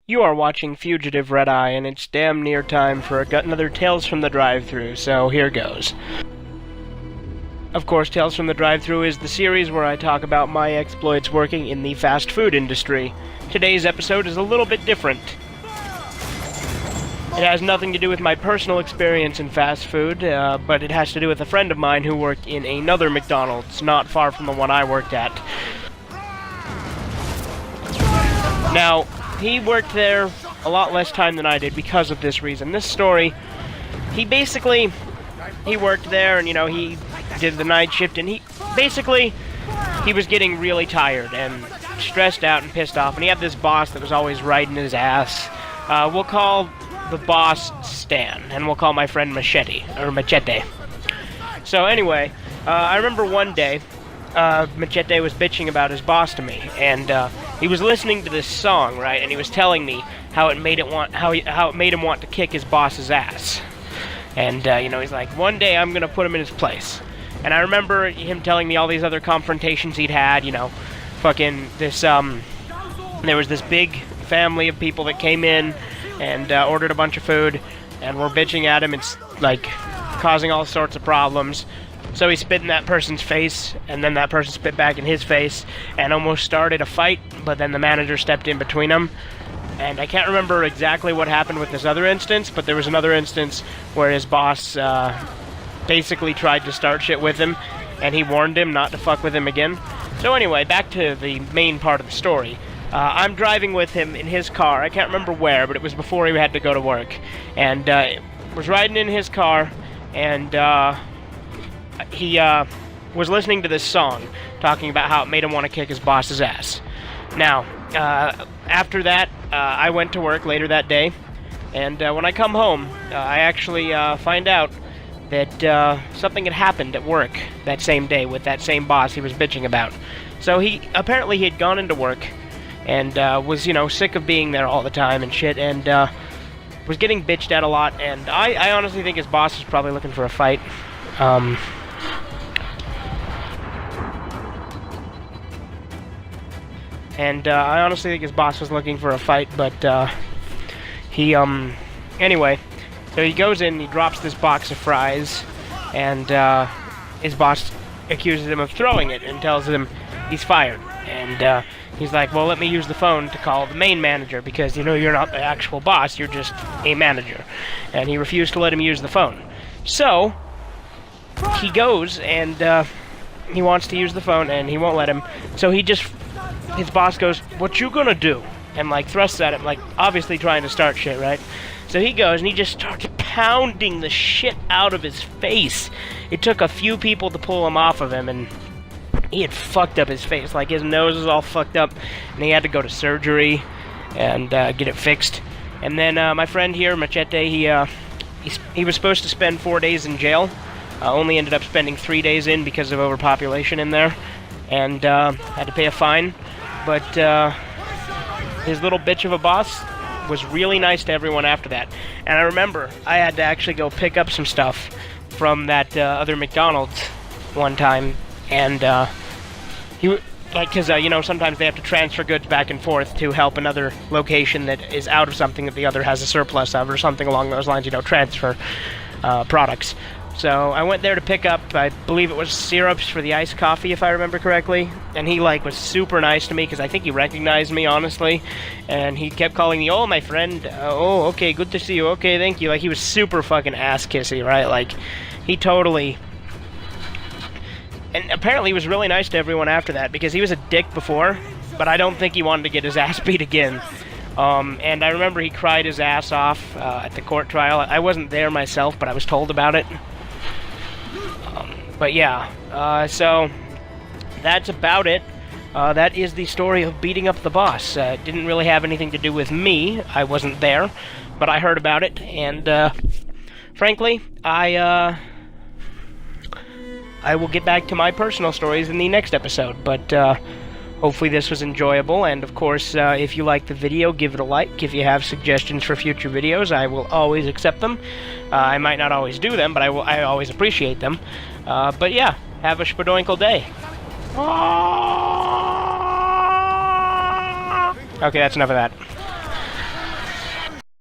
You are watching Fugitive Red Eye, and it's damn near time for another Tales from the Drive-Thru, so here goes. Of course, Tales from the Drive-Thru is the series where I talk about my exploits working in the fast food industry. Today's episode is a little bit different. It has nothing to do with my personal experience in fast food, but it has to do with a friend of mine who worked in another McDonald's, not far from the one I worked at. Now, he worked there a lot less time than I did because of this reason. This story, he worked there and, he did the night shift, and he was getting really tired and stressed out and pissed off, and he had this boss that was always riding his ass. We'll call the boss Stan, and we'll call my friend Machete. So anyway, I remember one day, Machete was bitching about his boss to me, and he was listening to this song, right? And he was telling me how it made him want to kick his boss's ass. And he's like, one day I'm gonna put him in his place. And I remember him telling me all these other confrontations he'd had. There was this big family of people that came in and ordered a bunch of food, and were bitching at him. It's like causing all sorts of problems. So he spit in that person's face, and then that person spit back in his face, and almost started a fight, but then the manager stepped in between them. And I can't remember exactly what happened with this other instance, but there was another instance where his boss basically tried to start shit with him, and he warned him not to fuck with him again. So anyway, back to the main part of the story. I'm driving with him in his car. I can't remember where, but it was before he had to go to work. And was riding in his car, and he was listening to this song, talking about how it made him want to kick his boss's ass. Now, after that, I went to work later that day, and when I come home, I actually find out that something had happened at work that same day with that same boss he was bitching about. So he had gone into work, and was, sick of being there all the time and shit, and was getting bitched at a lot, and I honestly think his boss was probably looking for a fight. I honestly think his boss was looking for a fight, but anyway, so he goes in, he drops this box of fries, and his boss accuses him of throwing it and tells him he's fired. And he's like, well, let me use the phone to call the main manager, because, you're not the actual boss, you're just a manager. And he refused to let him use the phone. So he goes, and he wants to use the phone, and he won't let him. So his boss goes, what you gonna do? And, thrusts at him, obviously trying to start shit, right? So he goes, and he just starts pounding the shit out of his face. It took a few people to pull him off of him, and he had fucked up his face. His nose was all fucked up, and he had to go to surgery and get it fixed. And then my friend here, Machete, he was supposed to spend 4 days in jail. Only ended up spending 3 days in because of overpopulation in there, and had to pay a fine. But his little bitch of a boss was really nice to everyone after that. And I remember I had to actually go pick up some stuff from that other McDonald's one time, and because sometimes they have to transfer goods back and forth to help another location that is out of something that the other has a surplus of, or something along those lines. Transfer products. So I went there to pick up, I believe it was syrups for the iced coffee, if I remember correctly. And he, was super nice to me, because I think he recognized me, honestly. And he kept calling me, oh, my friend, oh, okay, good to see you, okay, thank you. He was super fucking ass-kissy, right? He totally... And apparently he was really nice to everyone after that, because he was a dick before, but I don't think he wanted to get his ass beat again. And I remember he cried his ass off at the court trial. I wasn't there myself, but I was told about it. But yeah, so that's about it. That is the story of beating up the boss. It didn't really have anything to do with me. I wasn't there, but I heard about it, and frankly, I will get back to my personal stories in the next episode, but hopefully this was enjoyable, and of course, if you like the video, give it a like. If you have suggestions for future videos, I will always accept them. I might not always do them, but I always appreciate them. But yeah, have a spadoinkle day. Okay, that's enough of that.